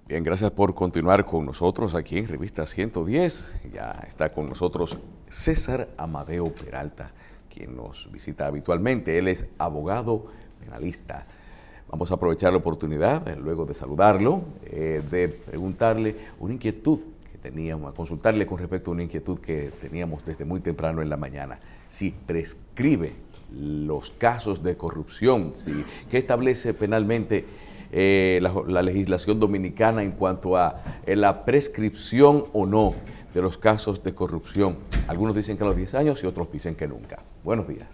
Bien, gracias por continuar con nosotros aquí en Revista 110. Ya está con nosotros César Amadeo Peralta, quien nos visita habitualmente. Él es abogado penalista. Vamos a aprovechar la oportunidad, luego de saludarlo, de preguntarle una inquietud que teníamos, a consultarle con respecto a una inquietud que teníamos desde muy temprano en la mañana. Si prescribe los casos de corrupción, ¿qué establece penalmente la legislación dominicana en cuanto a la prescripción o no de los casos de corrupción? Algunos dicen que a los 10 años y otros dicen que nunca. Buenos días.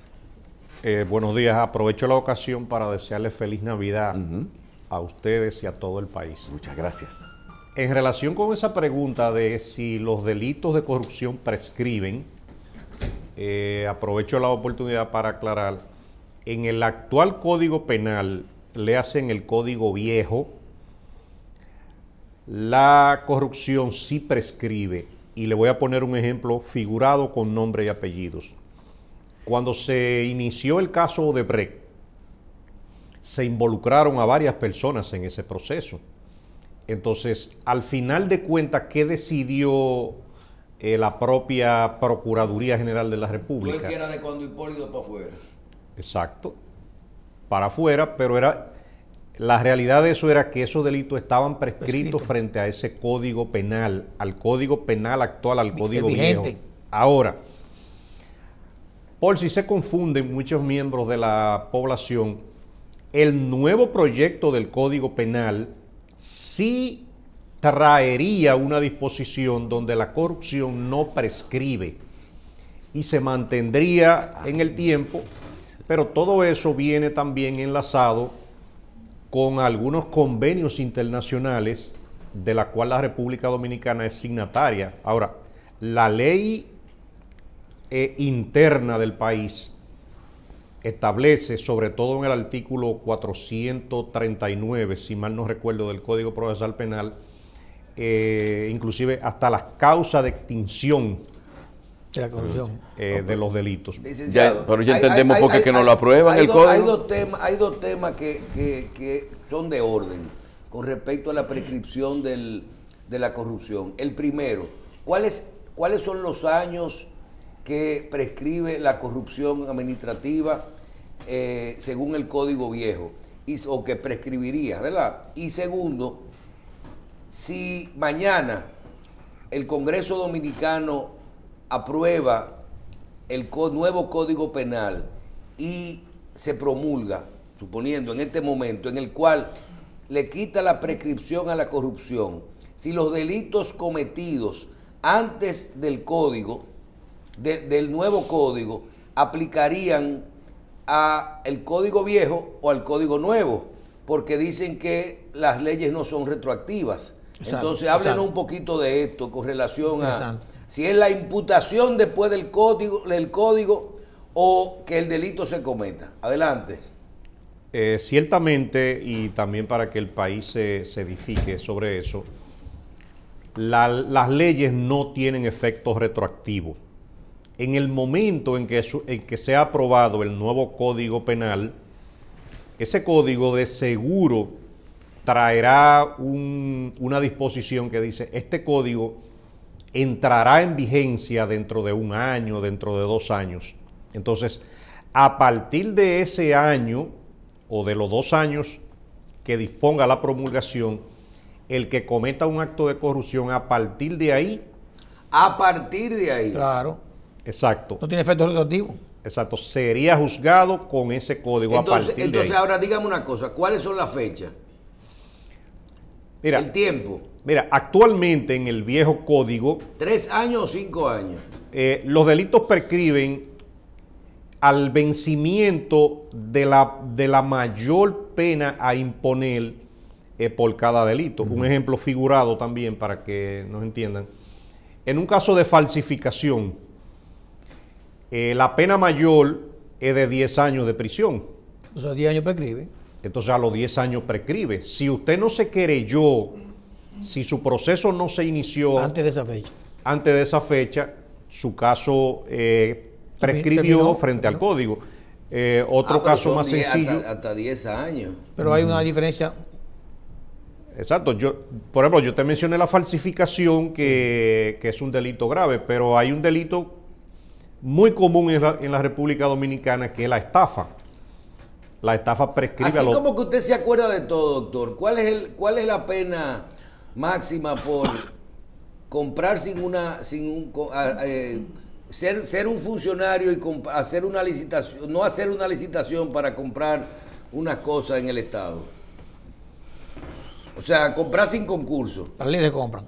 Buenos días. Aprovecho la ocasión para desearles feliz Navidad a ustedes y a todo el país. Muchas gracias. En relación con esa pregunta de si los delitos de corrupción prescriben, aprovecho la oportunidad para aclarar. En el actual Código Penal, le hacen el Código Viejo, la corrupción sí prescribe. Y le voy a poner un ejemplo figurado con nombre y apellidos. Cuando se inició el caso Odebrecht, se involucraron a varias personas en ese proceso. Entonces, al final de cuentas, ¿qué decidió la propia Procuraduría General de la República? Tú el que era de cuando Hipólito para afuera. Exacto, para afuera, pero la realidad de eso era que esos delitos estaban prescritos frente a ese Código Penal, al Código Penal actual, al Código Viejo. Ahora, por si se confunden muchos miembros de la población, el nuevo proyecto del Código Penal sí traería una disposición donde la corrupción no prescribe y se mantendría en el tiempo, pero todo eso viene también enlazado con algunos convenios internacionales de la cual la República Dominicana es signataria. Ahora, la ley interna del país establece, sobre todo en el artículo 439, si mal no recuerdo, del Código Procesal Penal, inclusive hasta las causas de extinción de la corrupción de los delitos. Pero ya entendemos por qué no lo aprueban el Código. Hay dos temas que son de orden con respecto a la prescripción de la corrupción. El primero, ¿cuáles son los años que prescribe la corrupción administrativa según el Código Viejo, o que prescribiría, ¿verdad? Y segundo, si mañana el Congreso Dominicano aprueba el nuevo Código Penal y se promulga, suponiendo en este momento, en el cual le quita la prescripción a la corrupción, si los delitos cometidos antes del código, del nuevo código, aplicarían al código viejo o al código nuevo, porque dicen que las leyes no son retroactivas. Exacto, entonces háblenos un poquito de esto con relación a si es la imputación después del código o que el delito se cometa. Adelante. Ciertamente, y también para que el país se edifique sobre eso, las leyes no tienen efectos retroactivos. En el momento en que se ha aprobado el nuevo Código Penal, ese código de seguro traerá una disposición que dice: este código entrará en vigencia dentro de un año, dentro de 2 años. Entonces, a partir de ese año o de los 2 años que disponga la promulgación, el que cometa un acto de corrupción, a partir de ahí. A partir de ahí. Claro. Exacto. No tiene efecto retroactivo. Exacto. Sería juzgado con ese código a partir de ahí. Entonces, ahora dígame una cosa. ¿Cuáles son las fechas? Mira, el tiempo. Mira, actualmente en el viejo código... 3 años o 5 años. Los delitos prescriben al vencimiento de la mayor pena a imponer por cada delito. Un ejemplo figurado también para que nos entiendan. En un caso de falsificación, la pena mayor es de 10 años de prisión. O sea, 10 años prescribe. Entonces a los 10 años prescribe. Si usted no se querelló, si su proceso no se inició antes de esa fecha, su caso prescribió frente al código. Otro caso más sencillo. Hasta 10 años. Pero hay una diferencia Exacto. Por ejemplo, yo te mencioné la falsificación, que es un delito grave, pero hay un delito muy común en la República Dominicana, que es la estafa. La estafa prescribe Así como que usted se acuerda de todo, doctor, ¿cuál es la pena máxima por comprar ser un funcionario y hacer una licitación, no hacer una licitación para comprar unas cosas en el Estado? O sea, comprar sin concurso. La ley de compra.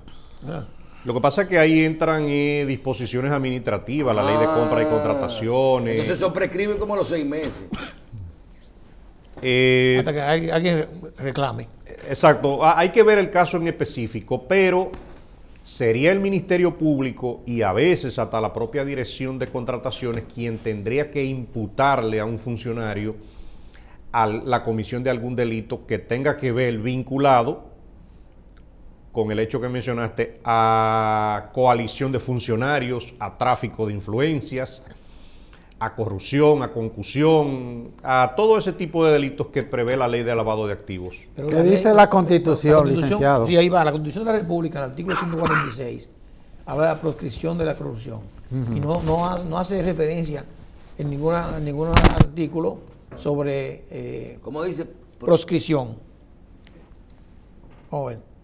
Lo que pasa es que ahí entran disposiciones administrativas, la ley de compra y contrataciones. Entonces eso prescribe como a los 6 meses. Hasta que alguien reclame. Exacto. Hay que ver el caso en específico, pero sería el Ministerio Público y a veces hasta la propia Dirección de Contrataciones quien tendría que imputarle a un funcionario a la comisión de algún delito que tenga que ver vinculado con el hecho que mencionaste, a coalición de funcionarios, a tráfico de influencias, a corrupción, a concusión, a todo ese tipo de delitos que prevé la ley de lavado de activos. Pero ¿qué dice la Constitución, licenciado? Sí, ahí va. La Constitución de la República, en el artículo 146, habla de la proscripción de la corrupción. Y no hace referencia en ningún artículo sobre ¿Cómo dice? proscripción. Vamos a ver.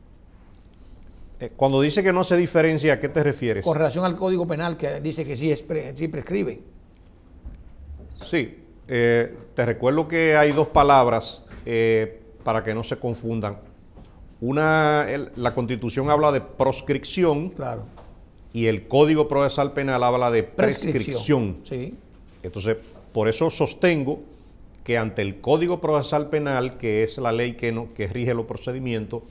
Cuando dice que no se diferencia, ¿a qué te refieres? Con relación al Código Penal, que dice que sí prescribe. Sí, te recuerdo que hay dos palabras para que no se confundan. La Constitución habla de proscripción, Claro. y el Código Procesal Penal habla de prescripción. Sí. Entonces, por eso sostengo que ante el Código Procesal Penal, que es la ley que rige los procedimientos,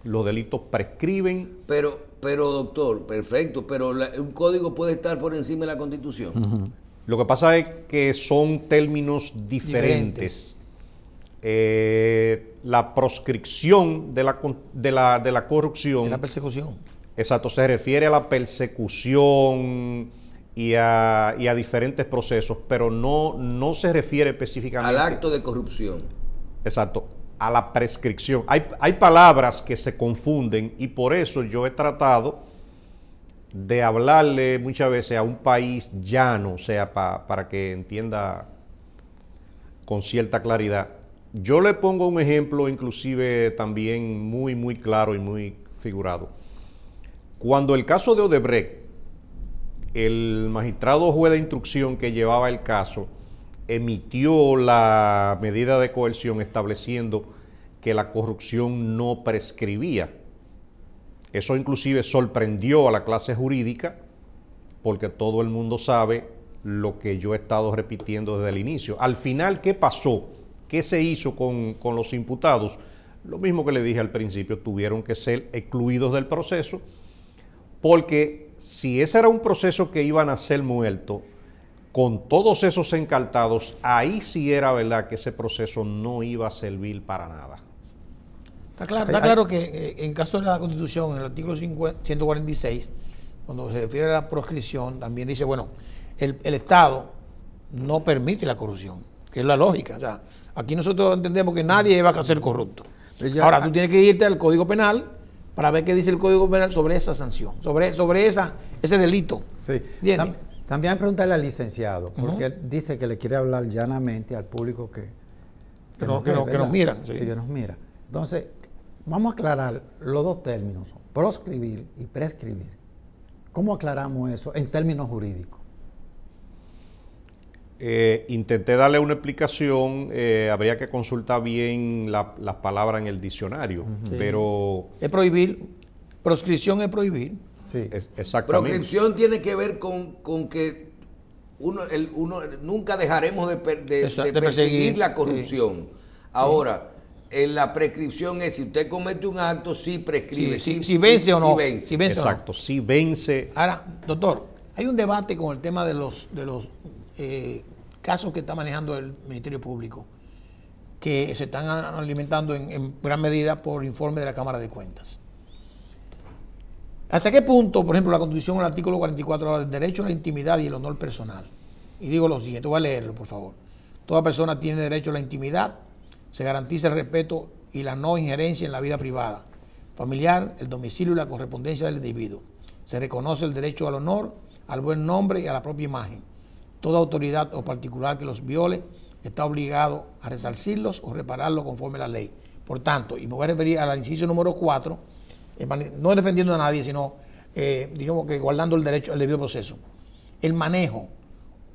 los delitos prescriben. Pero doctor, perfecto, pero un código puede estar por encima de la Constitución. Lo que pasa es que son términos diferentes. La proscripción de la corrupción. De la persecución. Exacto, se refiere a la persecución y a diferentes procesos, pero no se refiere específicamente Al acto de corrupción. Exacto, a la prescripción. Hay palabras que se confunden y por eso yo he tratado de hablarle muchas veces a un país llano, o sea, para que entienda con cierta claridad. Yo le pongo un ejemplo inclusive también muy, muy claro y muy figurado. Cuando el caso de Odebrecht, el magistrado juez de instrucción que llevaba el caso emitió la medida de coerción estableciendo que la corrupción no prescribía. Eso inclusive sorprendió a la clase jurídica porque todo el mundo sabe lo que yo he estado repitiendo desde el inicio. Al final, ¿qué pasó? ¿Qué se hizo con los imputados? Lo mismo que le dije al principio, tuvieron que ser excluidos del proceso porque si ese era un proceso que iban a ser muertos, con todos esos encartados, ahí sí era verdad que ese proceso no iba a servir para nada. Está claro que en caso de la Constitución, en el artículo 146, cuando se refiere a la proscripción, también dice, bueno, el Estado no permite la corrupción, que es la lógica. O sea, aquí nosotros entendemos que nadie va a ser corrupto. Ahora, tú tienes que irte al Código Penal para ver qué dice el Código Penal sobre esa sanción, sobre ese delito. Sí. También preguntarle al licenciado, porque él dice que le quiere hablar llanamente al público que nos miran. Sí, que nos mira. Entonces, vamos a aclarar los dos términos, proscribir y prescribir. ¿Cómo aclaramos eso en términos jurídicos? Intenté darle una explicación, habría que consultar bien las palabras en el diccionario, pero... Es prohibir, proscripción es prohibir. Sí. Exactamente. Proscripción tiene que ver con que uno nunca dejaremos de perseguir la corrupción. Sí. Ahora, en la prescripción es si usted comete un acto, sí prescribe. Si vence o no. Si vence exacto, si vence. Ahora, doctor, hay un debate con el tema de los casos que está manejando el Ministerio Público, que se están alimentando en gran medida por informe de la Cámara de Cuentas. ¿Hasta qué punto, por ejemplo, la Constitución, el artículo 44, habla del derecho a la intimidad y el honor personal? Y digo lo siguiente, voy a leerlo, por favor. Toda persona tiene derecho a la intimidad, se garantiza el respeto y la no injerencia en la vida privada, familiar, el domicilio y la correspondencia del individuo. Se reconoce el derecho al honor, al buen nombre y a la propia imagen. Toda autoridad o particular que los viole está obligado a resarcirlos o repararlos conforme a la ley. Por tanto, y me voy a referir al inciso número 4, no defendiendo a nadie, sino digamos que guardando el derecho al debido proceso. El manejo,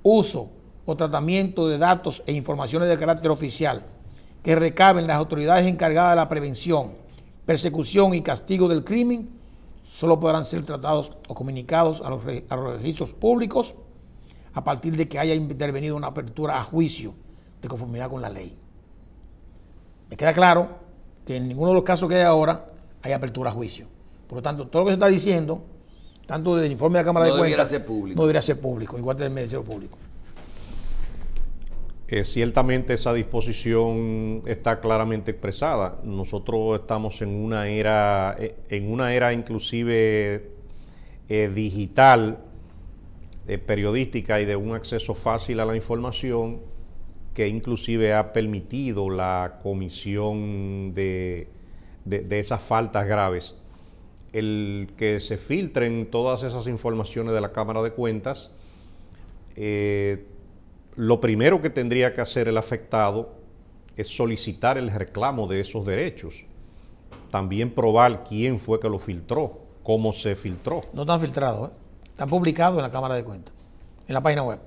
uso o tratamiento de datos e informaciones de carácter oficial que recaben las autoridades encargadas de la prevención, persecución y castigo del crimen, solo podrán ser tratados o comunicados a los registros públicos a partir de que haya intervenido una apertura a juicio de conformidad con la ley. Me queda claro que en ninguno de los casos que hay ahora hay apertura a juicio. Por lo tanto, todo lo que se está diciendo, tanto del informe de la Cámara de Cuentas, no debería ser público, igual que del Ministerio Público. Ciertamente esa disposición está claramente expresada. Nosotros estamos en una era inclusive digital, periodística y de un acceso fácil a la información, que inclusive ha permitido la comisión de esas faltas graves. El que se filtren todas esas informaciones de la Cámara de Cuentas, lo primero que tendría que hacer el afectado es solicitar el reclamo de esos derechos. También probar quién fue que lo filtró, cómo se filtró. No están filtrados, están publicados en la Cámara de Cuentas, en la página web.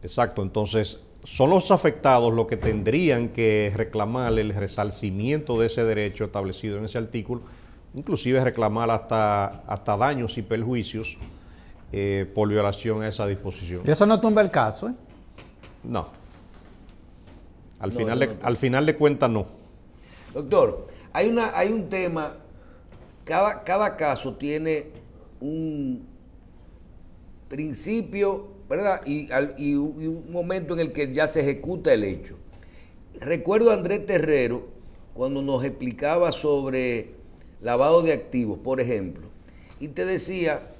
Exacto, entonces son los afectados los que tendrían que reclamar el resarcimiento de ese derecho establecido en ese artículo, inclusive reclamar hasta daños y perjuicios por violación a esa disposición. ¿Y eso no tumba el caso? No. Al final de cuentas, no. Doctor, hay un tema, cada caso tiene un principio, ¿verdad? Y un momento en el que ya se ejecuta el hecho. Recuerdo a Andrés Terrero cuando nos explicaba sobre lavado de activos, por ejemplo, y te decía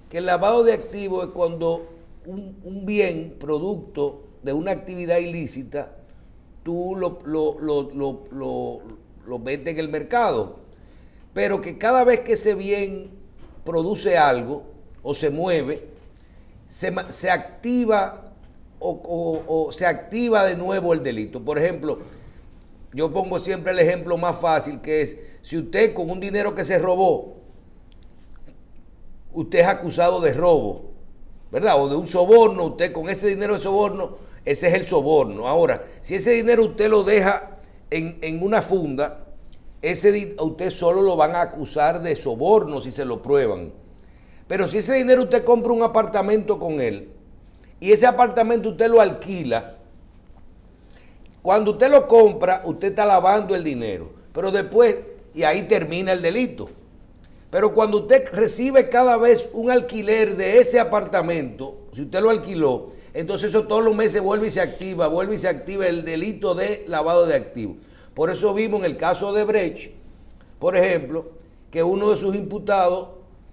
que el lavado de activos es cuando un bien, producto de una actividad ilícita, tú lo metes en el mercado, pero que cada vez que ese bien produce algo o se mueve, se activa o se activa de nuevo el delito. Por ejemplo, yo pongo siempre el ejemplo más fácil, que es si usted con un dinero que se robó, usted es acusado de robo, ¿verdad? O de un soborno, usted con ese dinero de soborno, ese es el soborno. Ahora, si ese dinero usted lo deja en una funda, a usted solo lo van a acusar de soborno si se lo prueban. Pero si ese dinero usted compra un apartamento con él y ese apartamento usted lo alquila, cuando usted lo compra, usted está lavando el dinero, pero después, y ahí termina el delito. Pero cuando usted recibe cada vez un alquiler de ese apartamento, si usted lo alquiló, entonces eso todos los meses vuelve y se activa el delito de lavado de activos. Por eso vimos en el caso de Brecht, por ejemplo, que uno de sus imputados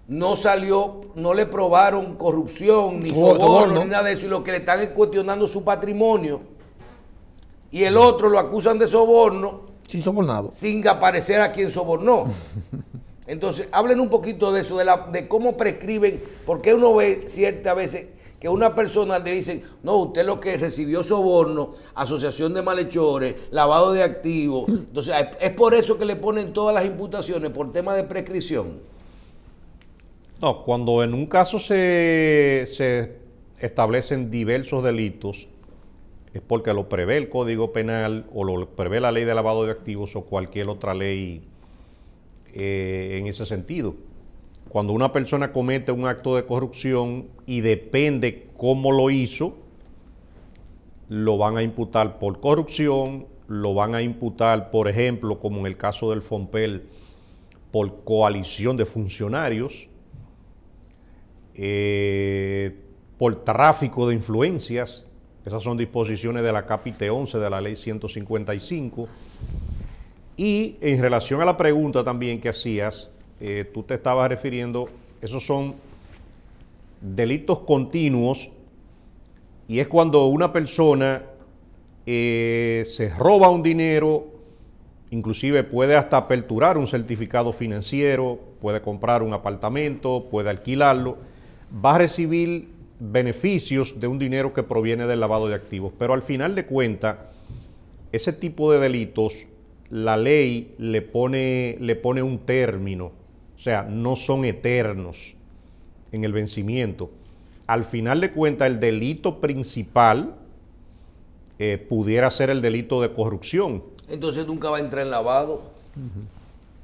no salió, no le probaron corrupción, ni soborno, ni nada de eso, y lo que le están es cuestionando su patrimonio. Y el otro lo acusan de soborno. Sin sobornado. Sin aparecer a quien sobornó. Entonces, hablen un poquito de eso, de cómo prescriben, porque uno ve ciertas veces que una persona le dicen, no, usted lo que recibió soborno, asociación de malhechores, lavado de activos. Entonces, es por eso que le ponen todas las imputaciones, por tema de prescripción. No, cuando en un caso se establecen diversos delitos, es porque lo prevé el Código Penal o lo prevé la Ley de Lavado de Activos o cualquier otra ley en ese sentido. Cuando una persona comete un acto de corrupción y depende cómo lo hizo, lo van a imputar por corrupción, lo van a imputar, por ejemplo, como en el caso del Fompel, por coalición de funcionarios, por tráfico de influencias. Esas son disposiciones de la Capite 11 de la Ley 155. Y en relación a la pregunta también que hacías, tú te estabas refiriendo, esos son delitos continuos, y es cuando una persona se roba un dinero inclusive puede hasta aperturar un certificado financiero, puede comprar un apartamento, puede alquilarlo, va a recibir beneficios de un dinero que proviene del lavado de activos. Pero al final de cuentas, ese tipo de delitos, la ley le pone un término, o sea, no son eternos en el vencimiento. Al final de cuentas, el delito principal pudiera ser el delito de corrupción. Entonces nunca va a entrar en lavado.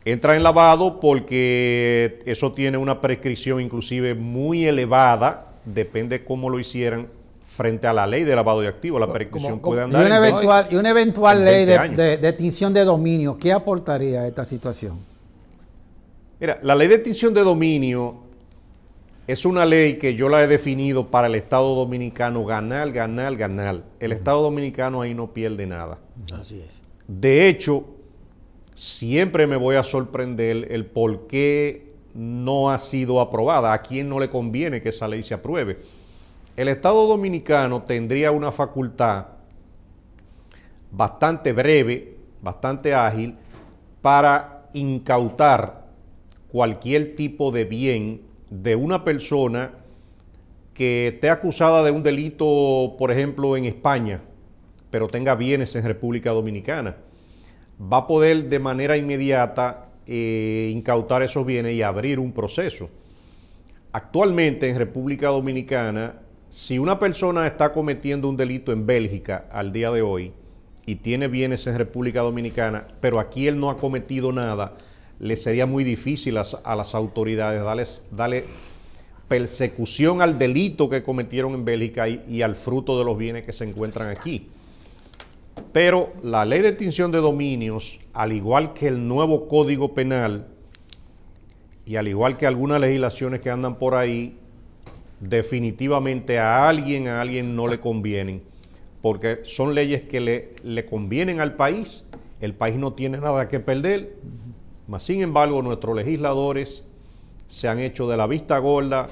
Entra en lavado porque eso tiene una prescripción inclusive muy elevada, depende cómo lo hicieran frente a la ley de lavado de activos. La prescripción puede andar y una eventual en ley 20 años. de extinción de dominio, ¿qué aportaría a esta situación? Mira, la ley de extinción de dominio es una ley que yo la he definido para el Estado Dominicano ganar, ganar, ganar. El Estado Dominicano ahí no pierde nada. Así es. De hecho, siempre me voy a sorprender el por qué no ha sido aprobada, a quién no le conviene que esa ley se apruebe. El Estado Dominicano tendría una facultad bastante breve, bastante ágil, para incautar cualquier tipo de bien de una persona que esté acusada de un delito, por ejemplo, en España, pero tenga bienes en República Dominicana. Va a poder de manera inmediata incautar esos bienes y abrir un proceso. Actualmente en República Dominicana, si una persona está cometiendo un delito en Bélgica al día de hoy y tiene bienes en República Dominicana, pero aquí él no ha cometido nada, le sería muy difícil a las autoridades darle persecución al delito que cometieron en Bélgica y al fruto de los bienes que se encuentran aquí. Pero la ley de extinción de dominios, al igual que el nuevo Código Penal y al igual que algunas legislaciones que andan por ahí, definitivamente a alguien no le convienen, porque son leyes que le convienen al país, el país no tiene nada que perder, mas sin embargo nuestros legisladores se han hecho de la vista gorda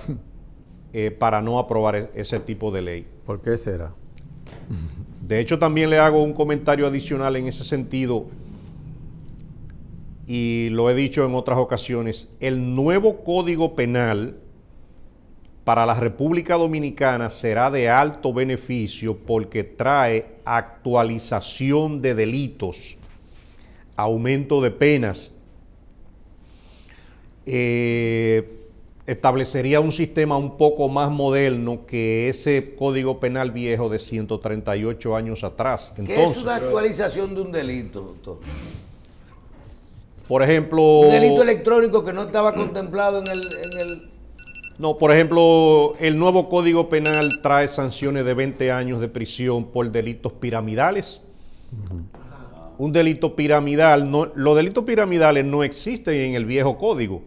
para no aprobar ese tipo de ley. ¿Por qué será? De hecho, también le hago un comentario adicional en ese sentido, y lo he dicho en otras ocasiones. El nuevo Código Penal para la República Dominicana será de alto beneficio porque trae actualización de delitos, aumento de penas, establecería un sistema un poco más moderno que ese Código Penal viejo de 138 años atrás. Entonces, ¿qué es una actualización de un delito, doctor? Por ejemplo... Un delito electrónico que no estaba contemplado en el... No, por ejemplo, el nuevo Código Penal trae sanciones de 20 años de prisión por delitos piramidales. Un delito piramidal, los delitos piramidales no existen en el viejo código.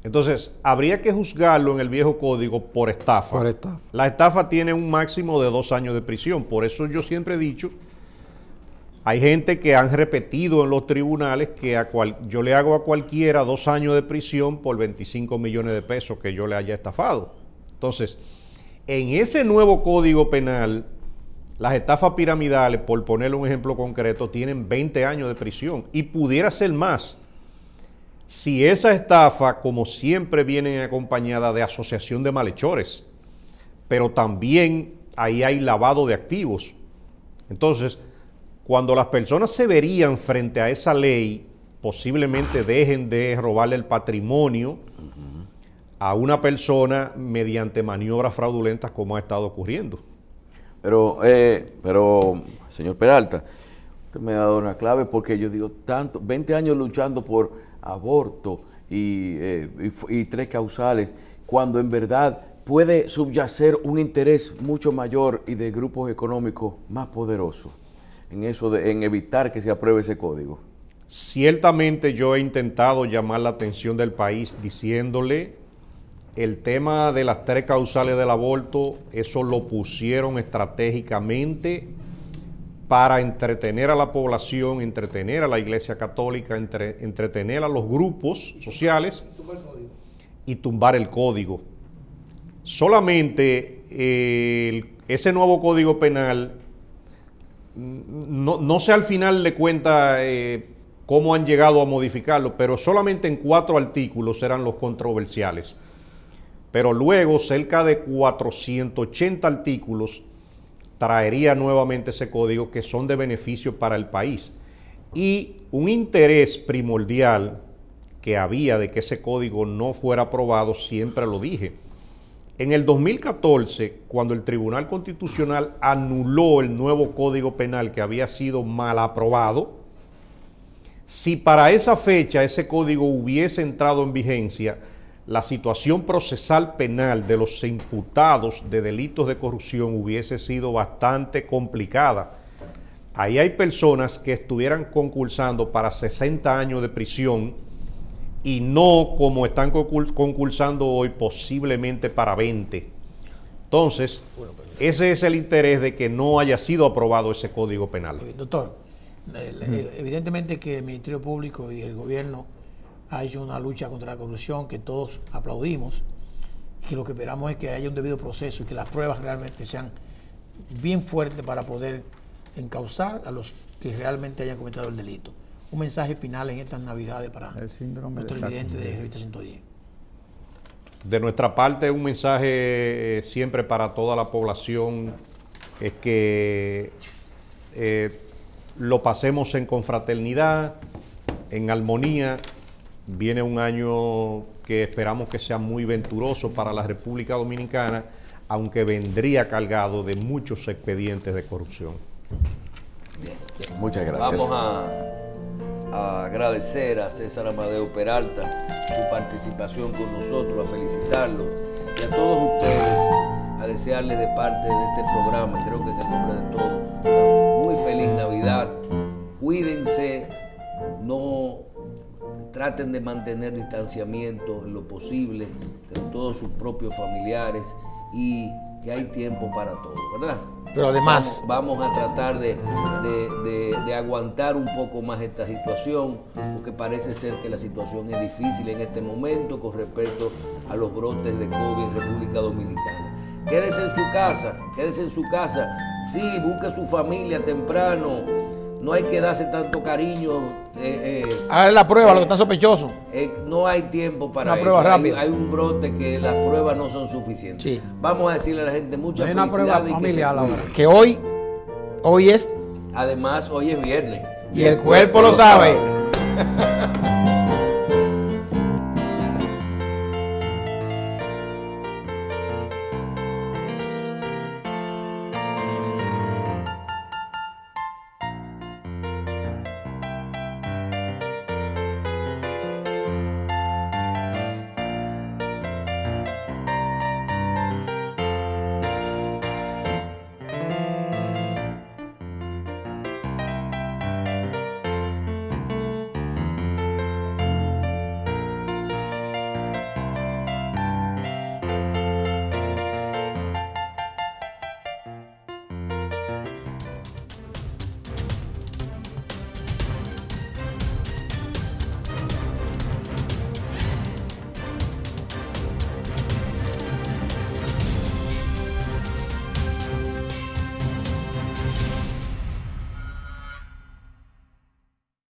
Entonces, habría que juzgarlo en el viejo código por estafa. Por estafa. La estafa tiene un máximo de 2 años de prisión. Por eso yo siempre he dicho, hay gente que han repetido en los tribunales que yo le hago a cualquiera 2 años de prisión por 25 millones de pesos que yo le haya estafado. Entonces, en ese nuevo Código Penal, las estafas piramidales, por ponerle un ejemplo concreto, tienen 20 años de prisión y pudiera ser más. Si esa estafa, como siempre, viene acompañada de asociación de malhechores, pero también ahí hay lavado de activos. Entonces, cuando las personas se verían frente a esa ley, posiblemente dejen de robarle el patrimonio a una persona mediante maniobras fraudulentas como ha estado ocurriendo. Pero, señor Peralta, usted me ha dado una clave porque yo digo, 20 años luchando por aborto y 3 causales, cuando en verdad puede subyacer un interés mucho mayor y de grupos económicos más poderosos en evitar que se apruebe ese código. Ciertamente yo he intentado llamar la atención del país diciéndole el tema de las 3 causales del aborto, eso lo pusieron estratégicamente para entretener a la población, entretener a la Iglesia Católica, entretener a los grupos sociales y tumbar el código. Solamente ese nuevo Código Penal, no sé al final de cuentas cómo han llegado a modificarlo, pero solamente en 4 artículos eran los controversiales. Pero luego cerca de 480 artículos traería nuevamente ese código que son de beneficio para el país. Y un interés primordial que había de que ese código no fuera aprobado, siempre lo dije. En el 2014, cuando el Tribunal Constitucional anuló el nuevo Código Penal que había sido mal aprobado, si para esa fecha ese código hubiese entrado en vigencia, la situación procesal penal de los imputados de delitos de corrupción hubiese sido bastante complicada. Ahí hay personas que estuvieran concursando para 60 años de prisión y no como están concursando hoy, posiblemente para 20. Entonces, ese es el interés de que no haya sido aprobado ese Código Penal. Doctor, evidentemente que el Ministerio Público y el gobierno ha hecho una lucha contra la corrupción que todos aplaudimos, y que lo que esperamos es que haya un debido proceso y que las pruebas realmente sean bien fuertes para poder encauzar a los que realmente hayan cometido el delito. Un mensaje final en estas Navidades para nuestro televidente de Revista 110. De nuestra parte, un mensaje siempre para toda la población es que lo pasemos en confraternidad, en armonía. Viene un año que esperamos que sea muy venturoso para la República Dominicana, aunque vendría cargado de muchos expedientes de corrupción. Bien. Muchas gracias. Vamos a agradecer a César Amadeo Peralta su participación con nosotros, a felicitarlo y a todos ustedes a desearles de parte de este programa, creo que en el nombre de todos, una muy feliz Navidad. Cuídense, no traten de mantener distanciamiento en lo posible de todos sus propios familiares y que hay tiempo para todo, ¿verdad? Pero además vamos a tratar de aguantar un poco más esta situación, porque parece ser que la situación es difícil en este momento con respecto a los brotes de COVID en República Dominicana. Quédese en su casa, quédese en su casa. Sí, busque su familia temprano. No hay que darse tanto cariño. Hagan la prueba, lo que está sospechoso. No hay tiempo para una prueba rápida. Hay un brote que las pruebas no son suficientes. Sí. Vamos a decirle a la gente mucha Hay una prueba felicidad familiar ahora. Que hoy es, además, hoy es viernes. y el cuerpo lo sabe.